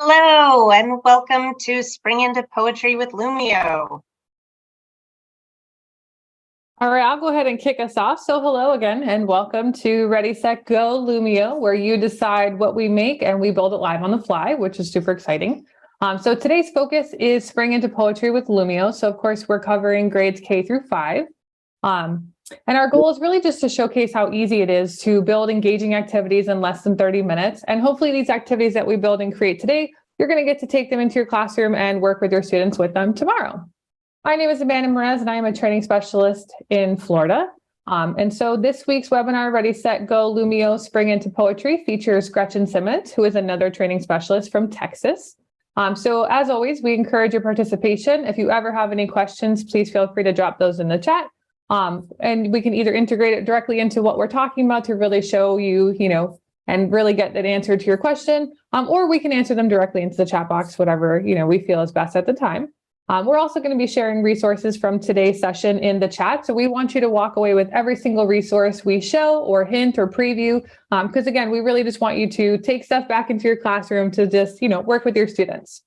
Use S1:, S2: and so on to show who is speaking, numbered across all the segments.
S1: Hello, and welcome to Spring into Poetry with Lumio.
S2: All right, I'll go ahead and kick us off. So hello again, and welcome to Ready, Set, Go Lumio, where you decide what we make and we build it live on the fly, which is super exciting. So today's focus is Spring into Poetry with Lumio. So of course, we're covering grades K through 5. And our goal is really just to showcase how easy it is to build engaging activities in less than 30 minutes. And hopefully these activities that we build and create today, you're going to get to take them into your classroom and work with your students with them tomorrow. My name is Amanda Merez, and I am a training specialist in Florida. And so this week's webinar, Ready, Set, Go Lumio Spring into Poetry, features Gretchen Simmons, who is another training specialist from Texas. So as always, we encourage your participation. If you ever have any questions, please feel free to drop those in the chat. And we can either integrate it directly into what we're talking about to really show you, and really get an answer to your question, or we can answer them directly into the chat box, whatever, we feel is best at the time. We're also going to be sharing resources from today's session in the chat. So we want you to walk away with every single resource we show or hint or preview, because again, we really just want you to take stuff back into your classroom to just, work with your students.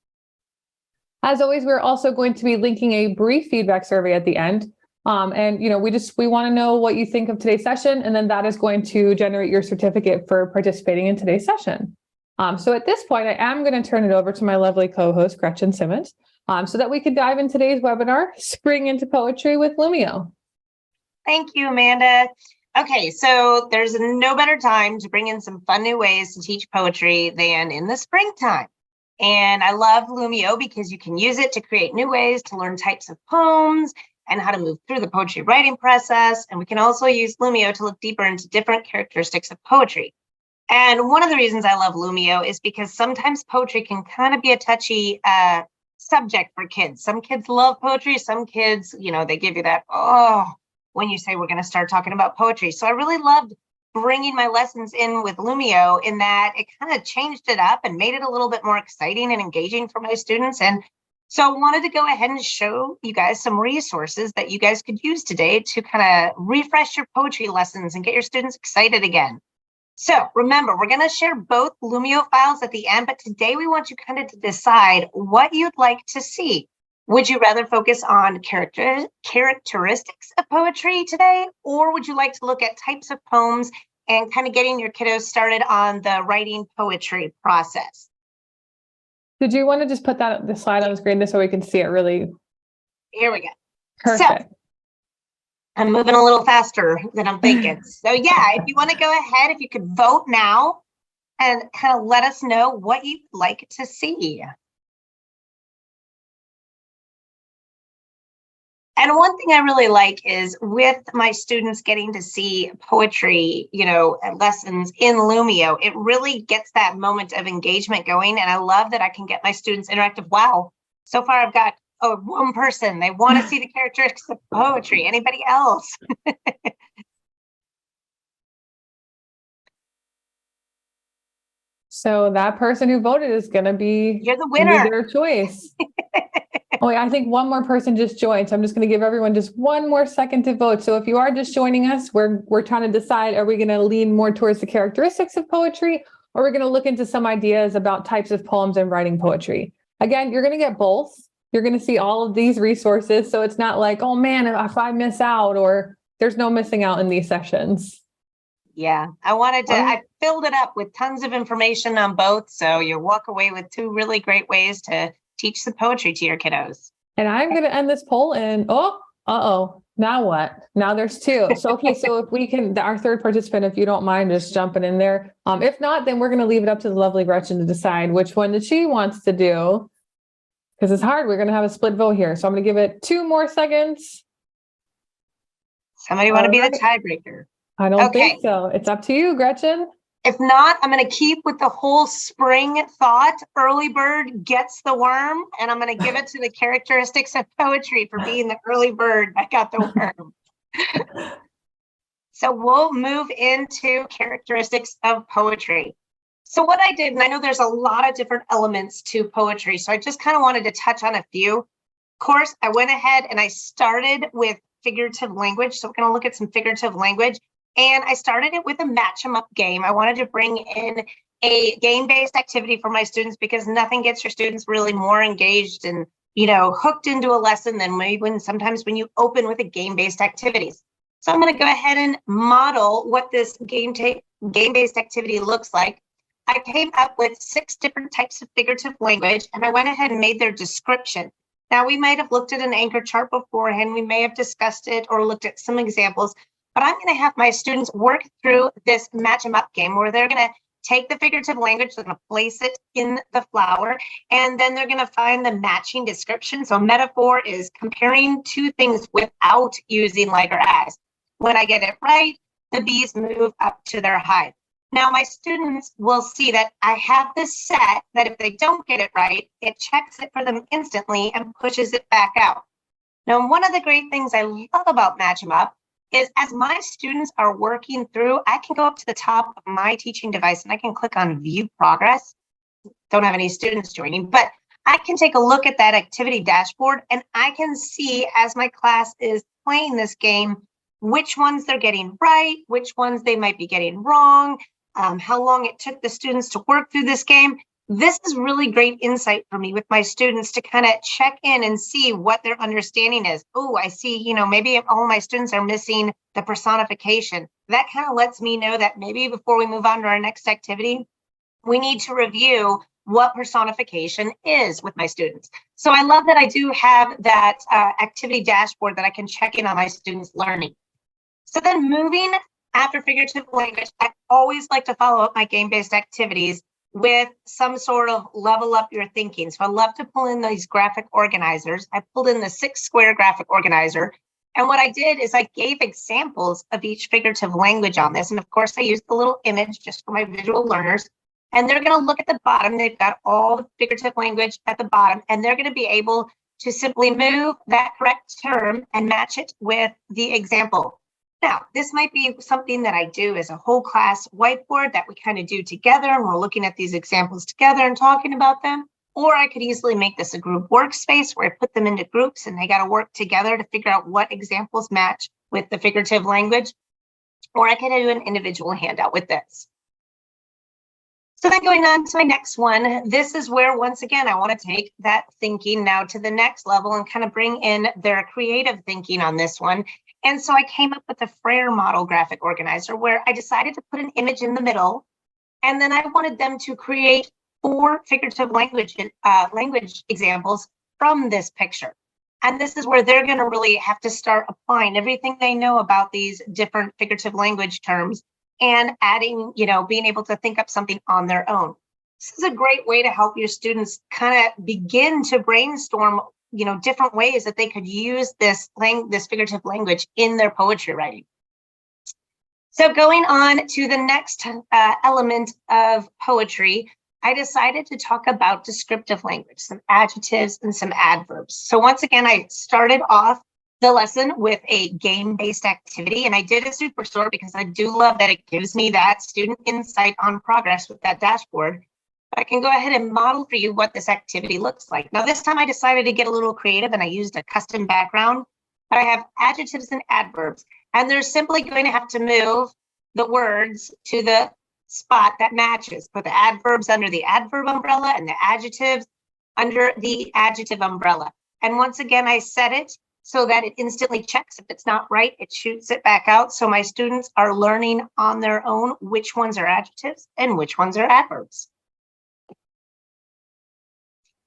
S2: As always, we're also going to be linking a brief feedback survey at the end. And we want to know what you think of today's session, and then that is going to generate your certificate for participating in today's session. So at this point, I am going to turn it over to my lovely co-host, Gretchen Simmons, so that we can dive in today's webinar, Spring into Poetry with Lumio.
S1: Thank you, Amanda. Okay, so there's no better time to bring in some fun new ways to teach poetry than in the springtime. And I love Lumio because you can use it to create new ways to learn types of poems and how to move through the poetry writing process. And we can also use Lumio to look deeper into different characteristics of poetry. And one of the reasons I love Lumio is because sometimes poetry can kind of be a touchy subject for kids. Some kids love poetry. Some kids, they give you that, when you say we're going to start talking about poetry. So I really loved bringing my lessons in with Lumio in that it kind of changed it up and made it a little bit more exciting and engaging for my students. And so I wanted to go ahead and show you guys some resources that you guys could use today to kind of refresh your poetry lessons and get your students excited again. So remember, we're going to share both Lumio files at the end, but today we want you kind of to decide what you'd like to see. Would you rather focus on characteristics of poetry today, or would you like to look at types of poems and kind of getting your kiddos started on the writing poetry process?
S2: Did you want to just put the slide on the screen just so we can see it really?
S1: Here we go.
S2: Perfect.
S1: So, I'm moving a little faster than I'm thinking. So yeah, if you want to go ahead, if you could vote now and kind of let us know what you'd like to see. And one thing I really like is with my students getting to see poetry, lessons in Lumio, it really gets that moment of engagement going. And I love that I can get my students interactive. Wow, so far I've got one person. They want to see the characteristics of poetry. Anybody else?
S2: So that person who voted is going to be
S1: You're the winner.
S2: Their choice. Oh, I think one more person just joined. So I'm just going to give everyone just one more second to vote. So if you are just joining us, we're trying to decide, are we going to lean more towards the characteristics of poetry, or we're going to look into some ideas about types of poems and writing poetry? Again, you're going to get both. You're going to see all of these resources. So it's not like, oh man, if I miss out, or there's no missing out in these sessions.
S1: Yeah, I filled it up with tons of information on both. So you walk away with two really great ways to teach the poetry to your kiddos.
S2: And I'm going to end this poll and, now what? Now there's two. So, okay, so if we can, our third participant, if you don't mind just jumping in there. If not, then we're going to leave it up to the lovely Gretchen to decide which one that she wants to do. Because it's hard. We're going to have a split vote here. So I'm going to give it 2 more seconds.
S1: Somebody want to be the tiebreaker?
S2: I don't think so. It's up to you, Gretchen.
S1: If not, I'm going to keep with the whole spring thought. Early bird gets the worm, and I'm going to give it to the characteristics of poetry for being the early bird that got the worm. So we'll move into characteristics of poetry. So what I did, and I know there's a lot of different elements to poetry, so I just kind of wanted to touch on a few. Of course, I went ahead and I started with figurative language. So we're going to look at some figurative language. And I started it with a match 'em up game. I wanted to bring in a game-based activity for my students because nothing gets your students really more engaged and, hooked into a lesson than maybe sometimes when you open with a game-based activities. So I'm going to go ahead and model what this game-based activity looks like. I came up with 6 different types of figurative language, and I went ahead and made their description. Now, we might have looked at an anchor chart beforehand. We may have discussed it or looked at some examples, but I'm going to have my students work through this match 'em up game where they're going to take the figurative language, they're going to place it in the flower, and then they're going to find the matching description. So metaphor is comparing 2 things without using like or as. When I get it right, the bees move up to their hive. Now, my students will see that I have this set that if they don't get it right, it checks it for them instantly and pushes it back out. Now, one of the great things I love about Match 'em Up is as my students are working through, I can go up to the top of my teaching device and I can click on View Progress. Don't have any students joining, but I can take a look at that activity dashboard and I can see as my class is playing this game, which ones they're getting right, which ones they might be getting wrong, how long it took the students to work through this game. This is really great insight for me with my students to kind of check in and see what their understanding is. Oh, I see, maybe all my students are missing the personification. That kind of lets me know that maybe before we move on to our next activity, we need to review what personification is with my students. So I love that I do have that activity dashboard that I can check in on my students' learning. So then moving after figurative language, I always like to follow up my game-based activities with some sort of level up your thinking. So I love to pull in these graphic organizers. I pulled in the 6-square graphic organizer. And what I did is I gave examples of each figurative language on this. And of course, I used the little image just for my visual learners. And they're going to look at the bottom. They've got all the figurative language at the bottom. And they're going to be able to simply move that correct term and match it with the example. Now, this might be something that I do as a whole class whiteboard that we kind of do together, and we're looking at these examples together and talking about them. Or I could easily make this a group workspace where I put them into groups and they got to work together to figure out what examples match with the figurative language. Or I could do an individual handout with this. So then going on to my next one, this is where, once again, I want to take that thinking now to the next level and kind of bring in their creative thinking on this one. And so I came up with the Frere model graphic organizer where I decided to put an image in the middle. And then I wanted them to create 4 figurative language examples from this picture. And this is where they're going to really have to start applying everything they know about these different figurative language terms and adding, being able to think up something on their own. This is a great way to help your students kind of begin to brainstorm different ways that they could use this figurative language in their poetry writing. So going on to the next element of poetry, I decided to talk about descriptive language, some adjectives and some adverbs. So once again, I started off the lesson with a game-based activity, and I did a super short because I do love that it gives me that student insight on progress with that dashboard. I can go ahead and model for you what this activity looks like. Now, this time I decided to get a little creative and I used a custom background, but I have adjectives and adverbs, and they're simply going to have to move the words to the spot that matches. Put the adverbs under the adverb umbrella and the adjectives under the adjective umbrella. And once again, I set it so that it instantly checks. If it's not right, it shoots it back out. So my students are learning on their own which ones are adjectives and which ones are adverbs.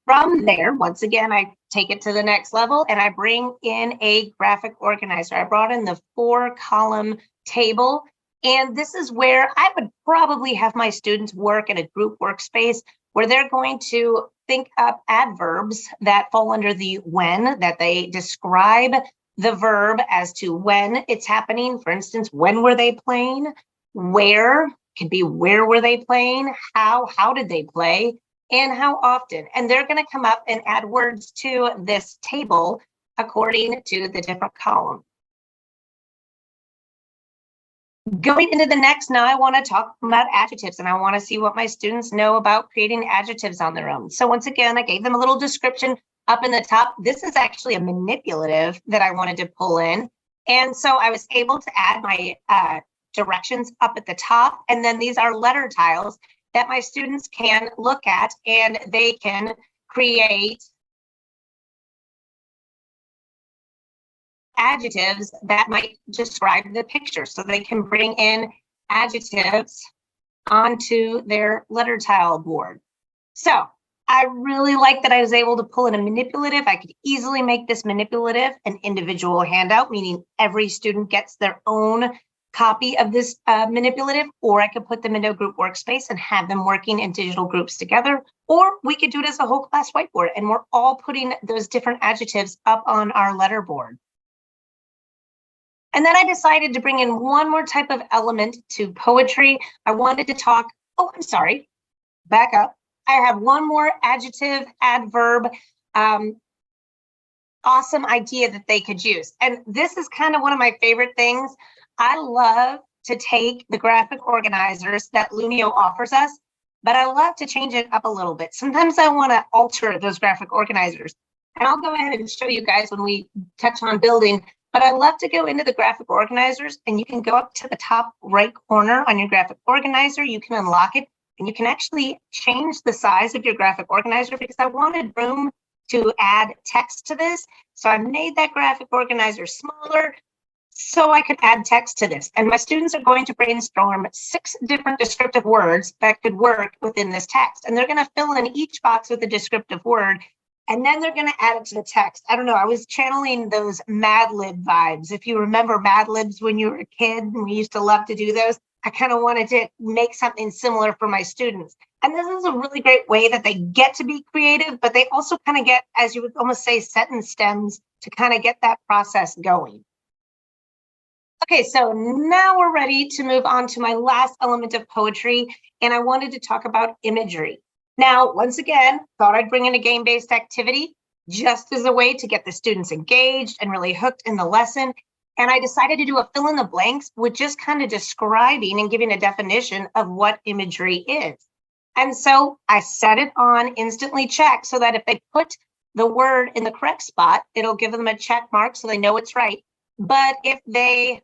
S1: From there, once again, I take it to the next level and I bring in a graphic organizer. I brought in the 4-column table, and this is where I would probably have my students work in a group workspace where they're going to think up adverbs that fall under the when, that they describe the verb as to when it's happening. For instance, when were they playing? Where, could be where were they playing? How did they play? And how often? And they're going to come up and add words to this table according to the different column. Going into the next, now I want to talk about adjectives, and I want to see what my students know about creating adjectives on their own. So once again, I gave them a little description up in the top. This is actually a manipulative that I wanted to pull in. And so I was able to add my directions up at the top, and then these are letter tiles. that my students can look at, and they can create adjectives that might describe the picture. So they can bring in adjectives onto their letter tile board. So I really like that I was able to pull in a manipulative. I could easily make this manipulative an individual handout, meaning every student gets their own copy of this manipulative, or I could put them into a group workspace and have them working in digital groups together, or we could do it as a whole class whiteboard, and we're all putting those different adjectives up on our letter board. And then I decided to bring in one more type of element to poetry. I wanted to talk, oh, I'm sorry, back up. I have one more adjective, adverb, awesome idea that they could use. And this is kind of one of my favorite things. I love to take the graphic organizers that Lumio offers us, but I love to change it up a little bit. Sometimes I want to alter those graphic organizers. And I'll go ahead and show you guys when we touch on building. But I love to go into the graphic organizers, and you can go up to the top right corner on your graphic organizer. You can unlock it, and you can actually change the size of your graphic organizer, because I wanted room to add text to this. So I made that graphic organizer smaller so I could add text to this. And my students are going to brainstorm 6 different descriptive words that could work within this text. And they're going to fill in each box with a descriptive word, and then they're going to add it to the text. I don't know, I was channeling those Mad Lib vibes. If you remember Mad Libs when you were a kid, and we used to love to do those, I kind of wanted to make something similar for my students. And this is a really great way that they get to be creative, but they also kind of get, as you would almost say, sentence stems to kind of get that process going. Okay, so now we're ready to move on to my last element of poetry, and I wanted to talk about imagery. Now, once again, thought I'd bring in a game-based activity just as a way to get the students engaged and really hooked in the lesson. And I decided to do a fill in the blanks with just kind of describing and giving a definition of what imagery is. And so I set it on instantly check, so that if they put the word in the correct spot, it'll give them a check mark so they know it's right. But if they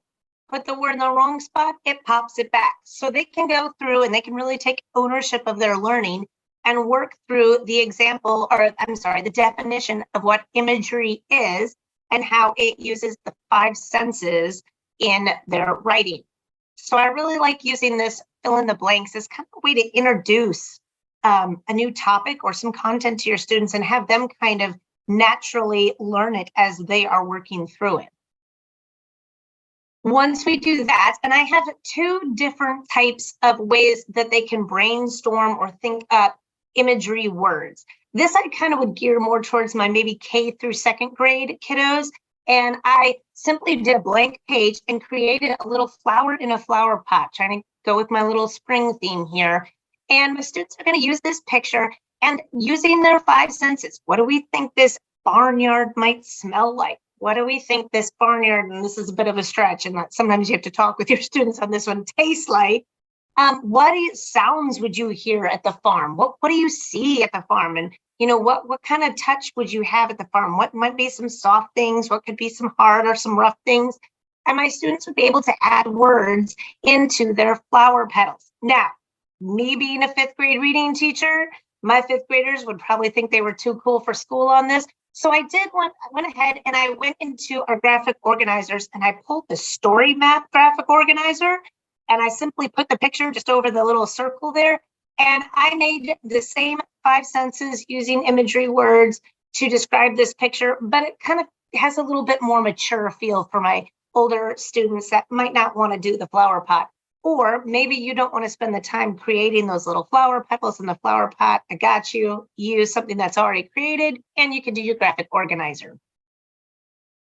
S1: put the word in the wrong spot, it pops it back. So they can go through and they can really take ownership of their learning and work through the example, or I'm sorry, the definition of what imagery is and how it uses the 5 senses in their writing. So I really like using this fill in the blanks as kind of a way to introduce a new topic or some content to your students and have them kind of naturally learn it as they are working through it. Once we do that, and I have 2 different types of ways that they can brainstorm or think up imagery words. This I kind of would gear more towards my maybe K through 2nd grade kiddos. And I simply did a blank page and created a little flower in a flower pot, trying to go with my little spring theme here. And my students are going to use this picture and using their 5 senses. What do we think this barnyard might smell like? What do we think this barnyard, and this is a bit of a stretch, and sometimes you have to talk with your students on this one, tastes like? What sounds would you hear at the farm? What do you see at the farm? And what kind of touch would you have at the farm? What might be some soft things? What could be some hard or some rough things? And my students would be able to add words into their flower petals. Now, me being a 5th grade reading teacher, my 5th graders would probably think they were too cool for school on this. So I went ahead and I went into our graphic organizers and I pulled the story map graphic organizer, and I simply put the picture just over the little circle there. And I made the same 5 senses using imagery words to describe this picture, but it kind of has a little bit more mature feel for my older students that might not want to do the flower pot. Or maybe you don't want to spend the time creating those little flower petals in the flower pot. I got you. Use something that's already created, and you can do your graphic organizer.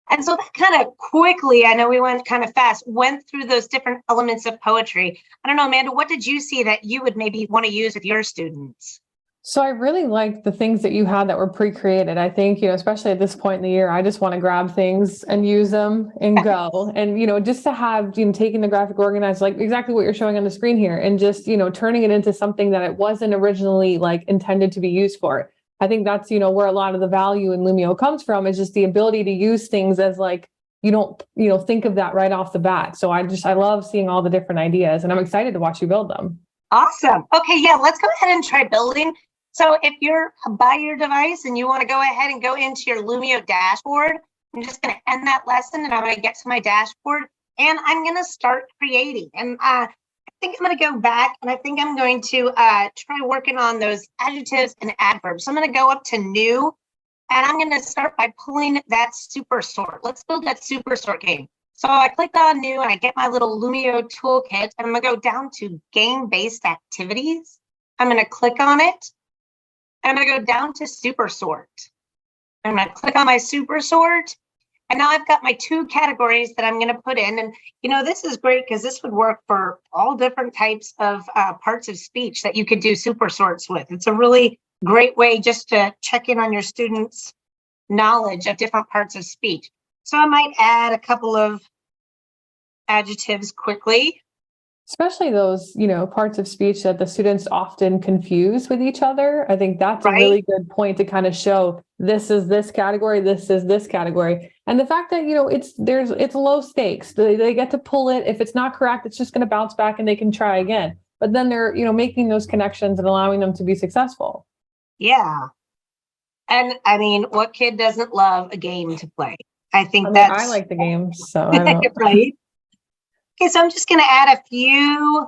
S1: And so that kind of quickly, I know we went kind of fast, went through those different elements of poetry. I don't know, Amanda, what did you see that you would maybe want to use with your students?
S2: So I really liked the things that you had that were pre-created. I think, especially at this point in the year, I just want to grab things and use them and go. And, just to have, taking the graphic organizer, like exactly what you're showing on the screen here, and just, turning it into something that it wasn't originally like intended to be used for. I think that's, where a lot of the value in Lumio comes from, is just the ability to use things as like, you don't, think of that right off the bat. So I love seeing all the different ideas, and I'm excited to watch you build them.
S1: Awesome. Okay, yeah, let's go ahead and try building. So if you're by your device and you want to go ahead and go into your Lumio dashboard, I'm just going to end that lesson and I'm going to get to my dashboard and I'm going to start creating. And I think I'm going to go back and I think I'm going to try working on those adjectives and adverbs. So I'm going to go up to new and I'm going to start by pulling that super sort. Let's build that super sort game. So I click on new and I get my little Lumio toolkit and I'm gonna go down to game-based activities. I'm gonna click on it and I'm gonna go down to super sort. I'm gonna click on my super sort and now I've got my two categories that I'm gonna put in. And this is great because this would work for all different types of parts of speech that you could do super sorts with. It's a really great way just to check in on your students' knowledge of different parts of speech. So I might add a couple of adjectives quickly.
S2: Especially those, parts of speech that the students often confuse with each other. I think that's a really good point to kind of show this is this category, this is this category. And the fact that, it's low stakes. They get to pull it. If it's not correct, it's just going to bounce back and they can try again. But then they're, making those connections and allowing them to be successful.
S1: Yeah. And I mean, what kid doesn't love a game to play? I
S2: like the game, so I don't.
S1: Right. Okay, so I'm just going to add a few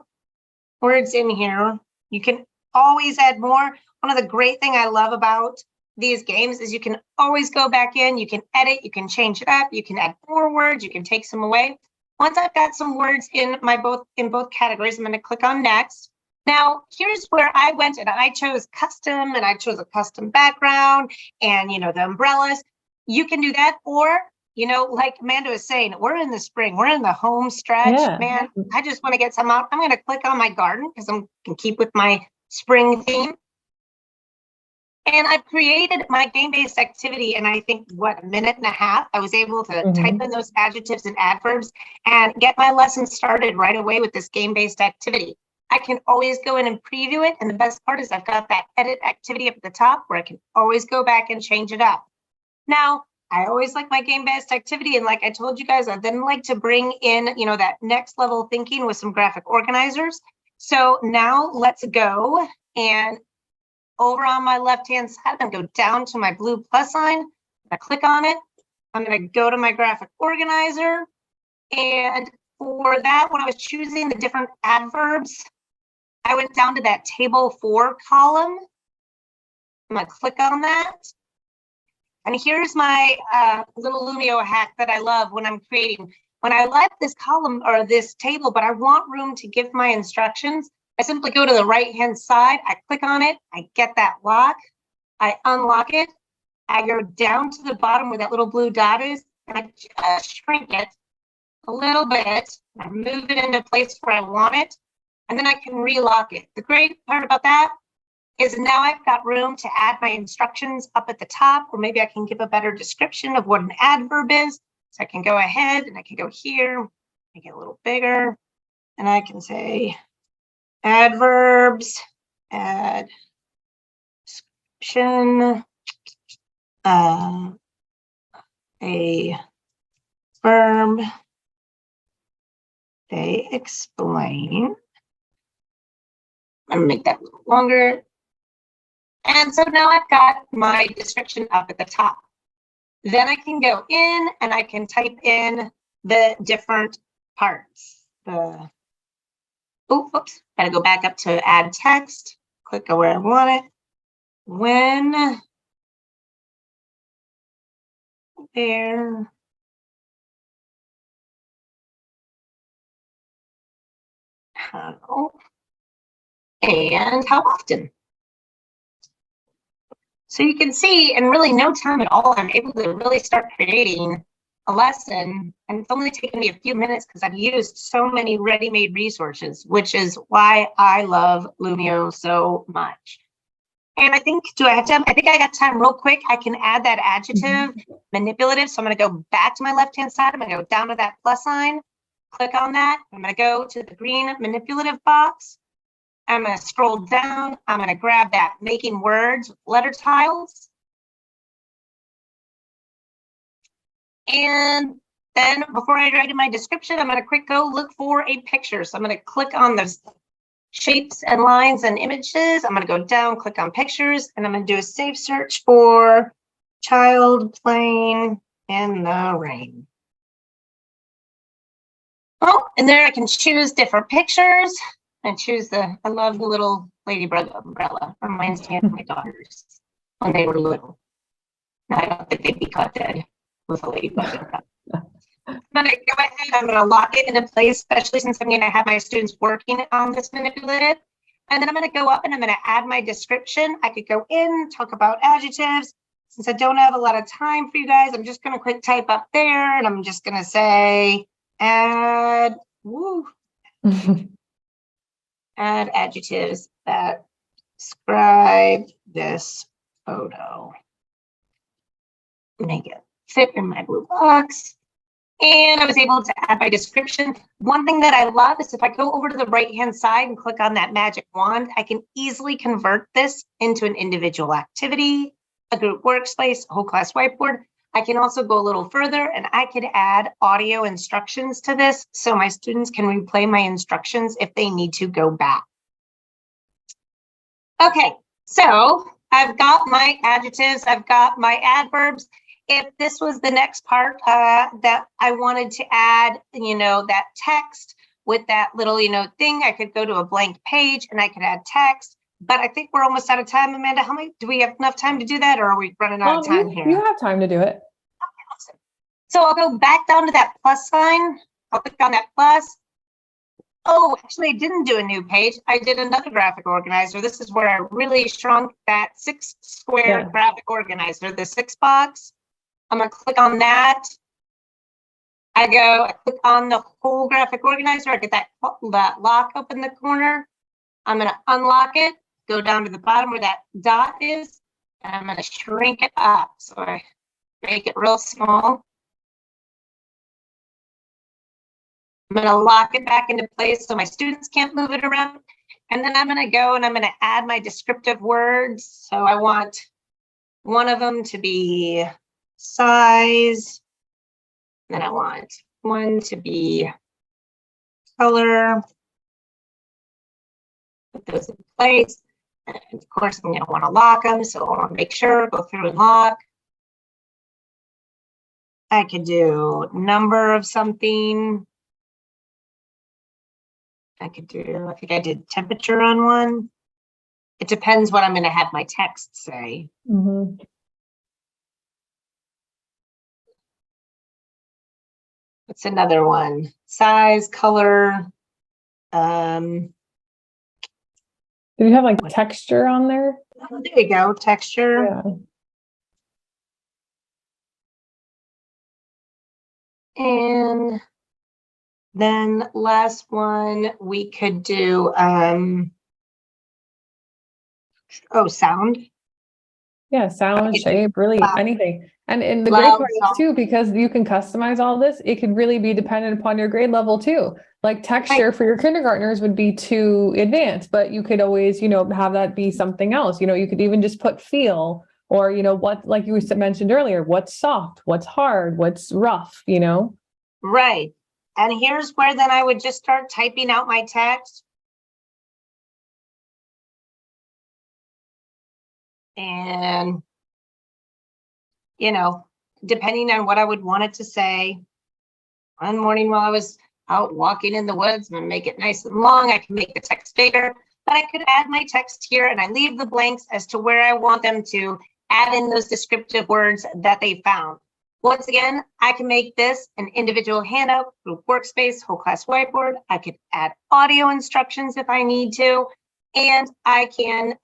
S1: words in here. You can always add more. One of the great things I love about these games is you can always go back in, you can edit, you can change it up, you can add more words, you can take some away. Once I've got some words in both categories, I'm going to click on next. Now, here's where I went and I chose custom and I chose a custom background and, the umbrellas. You can do that, or like Amanda was saying, we're in the spring, we're in the home stretch. Yeah. Man, I just want to get some out. I'm going to click on my garden because I can keep with my spring theme. And I've created my game-based activity in, I think, a minute and a half. I was able to type in those adjectives and adverbs and get my lesson started right away with this game-based activity. I can always go in and preview it. And the best part is I've got that edit activity up at the top where I can always go back and change it up. Now, I always like my game-based activity. And like I told you guys, I then like to bring in, that next level thinking with some graphic organizers. So now let's go and over on my left-hand side, I'm gonna go down to my blue plus sign. I click on it. I'm gonna go to my graphic organizer. And for that, when I was choosing the different adverbs, I went down to that table 4 column. I'm gonna click on that. And here's my little Lumio hack that I love when I'm creating. When I like this column or this table, but I want room to give my instructions, I simply go to the right-hand side, I click on it, I get that lock, I unlock it, I go down to the bottom where that little blue dot is, and I just shrink it a little bit, I move it into place where I want it, and then I can relock it. The great part about that is now I've got room to add my instructions up at the top, or maybe I can give a better description of what an adverb is. So I can go ahead and I can go here, make it a little bigger, and I can say adverbs, add description, a verb, they explain. I'm gonna make that a little longer. And so now I've got my description up at the top. Then I can go in and I can type in the different parts. Oops, gotta go back up to add text, click where I want it. When there how and how often. So you can see in really no time at all, I'm able to really start creating a lesson. And it's only taken me a few minutes because I've used so many ready-made resources, which is why I love Lumio so much. And I think, do I have time? I think I got time real quick. I can add that adjective, manipulative. So I'm going to go back to my left-hand side. I'm going to go down to that plus sign, click on that. I'm going to go to the green manipulative box. I'm going to scroll down. I'm going to grab that making words with letter tiles. And then before I write in my description, I'm going to quick go look for a picture. So I'm going to click on this shapes and lines and images. I'm going to go down, click on pictures, and I'm going to do a safe search for child playing in the rain. Oh, and there I can choose different pictures and choose I love the little ladybug umbrella. Reminds me of my daughters when they were little. I don't think they'd be caught dead with a ladybug umbrella. I'm going to go ahead, I'm going to lock it into place, especially since I'm going to have my students working on this manipulative. And then I'm going to go up and I'm going to add my description. I could go in, talk about adjectives. Since I don't have a lot of time for you guys, I'm just going to quick type up there and I'm just going to say add adjectives that describe this photo. Make it fit in my blue box. And I was able to add my description. One thing that I love is if I go over to the right-hand side and click on that magic wand, I can easily convert this into an individual activity, a group workspace, a whole class whiteboard. I can also go a little further and I could add audio instructions to this so my students can replay my instructions if they need to go back. Okay, so I've got my adjectives, I've got my adverbs. If this was the next part that I wanted to add, that text with that little, thing, I could go to a blank page and I could add text. But I think we're almost out of time, Amanda. Do we have enough time to do that, or are we running out of time here?
S2: You have time to do it.
S1: Okay, awesome. So I'll go back down to that plus sign. I'll click on that plus. Oh, actually, I didn't do a new page. I did another graphic organizer. This is where I really shrunk that 6 square graphic organizer, the 6 box. I'm going to click on that. I click on the whole graphic organizer. I get that lock up in the corner. I'm going to unlock it, go down to the bottom where that dot is, and I'm going to shrink it up. So I make it real small. I'm going to lock it back into place so my students can't move it around. And then I'm going to go and I'm going to add my descriptive words. So I want one of them to be size. Then I want one to be color. Put those in place. And of course, I'm going to want to lock them. So I want to make sure, go through and lock. I could do number of something. I think I did temperature on one. It depends what I'm going to have my text say.
S2: Mm-hmm.
S1: What's another one? Size, color.
S2: Do you have like texture on there?
S1: Oh, there you go, texture.
S2: Yeah.
S1: And then last one, we could do, sound.
S2: Yeah, sound, shape, really anything. And the great
S1: Loud
S2: part is
S1: sound.
S2: too, because you can customize all this, it can really be dependent upon your grade level too. Like texture for your kindergartners would be too advanced, but you could always, have that be something else. You could even just put feel or, what, like you mentioned earlier, what's soft, what's hard, what's rough,
S1: Right. And here's where then I would just start typing out my text. And, depending on what I would want it to say. One morning while I was out walking in the woods, I'm gonna make it nice and long. I can make the text bigger, but I could add my text here and I leave the blanks as to where I want them to add in those descriptive words that they found. Once again, I can make this an individual handout, group workspace, whole class whiteboard. I could add audio instructions if I need to, and I can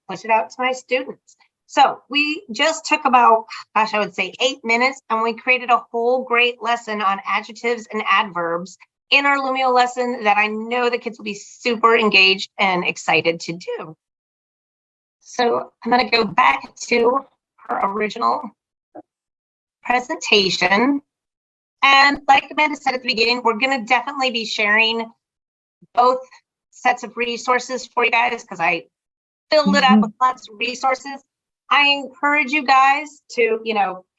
S1: push it out to my students. So we just took about, I would say 8 minutes, and we created a whole great lesson on adjectives and adverbs in our Lumio lesson that I know the kids will be super engaged and excited to do. So I'm going to go back to our original presentation. And like Amanda said at the beginning, we're going to definitely be sharing both sets of resources for you guys because I filled it up with lots of resources. I encourage you guys to,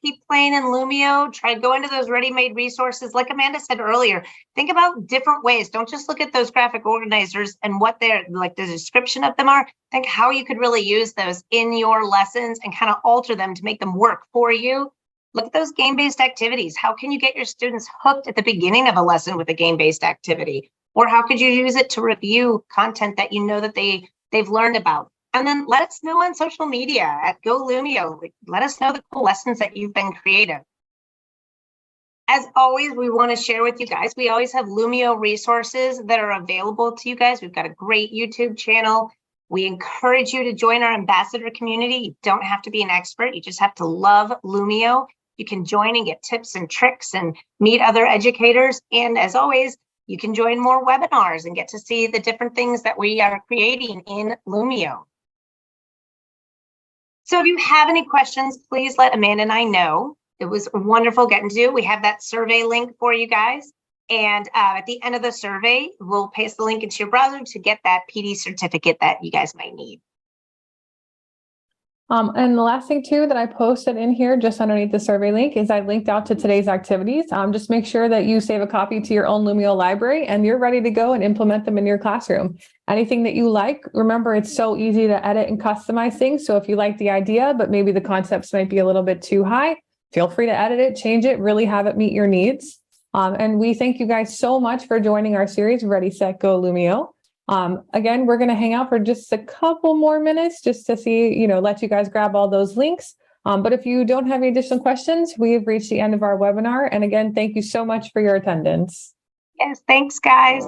S1: keep playing in Lumio, try to go into those ready-made resources. Like Amanda said earlier, think about different ways. Don't just look at those graphic organizers and what they're like the description of them are. Think how you could really use those in your lessons and kind of alter them to make them work for you. Look at those game-based activities. How can you get your students hooked at the beginning of a lesson with a game-based activity? Or how could you use it to review content that you know that they've learned about? And then let us know on social media at Go Lumio. Let us know the cool lessons that you've been creative. As always, we want to share with you guys, we always have Lumio resources that are available to you guys. We've got a great YouTube channel. We encourage you to join our ambassador community. You don't have to be an expert. You just have to love Lumio. You can join and get tips and tricks and meet other educators. And as always, you can join more webinars and get to see the different things that we are creating in Lumio. So if you have any questions, please let Amanda and I know. It was wonderful getting to do. We have that survey link for you guys. And at the end of the survey, we'll paste the link into your browser to get that PD certificate that you guys might need.
S2: And the last thing too that I posted in here just underneath the survey link is I linked out to today's activities. Just make sure that you save a copy to your own Lumio library and you're ready to go and implement them in your classroom. Anything that you like, remember it's so easy to edit and customize things. So if you like the idea, but maybe the concepts might be a little bit too high, feel free to edit it, change it, really have it meet your needs. And we thank you guys so much for joining our series, Ready, Set, Go Lumio. Again, we're going to hang out for just a couple more minutes just to see, let you guys grab all those links. But if you don't have any additional questions, we've reached the end of our webinar. And again, thank you so much for your attendance.
S1: Yes, thanks, guys.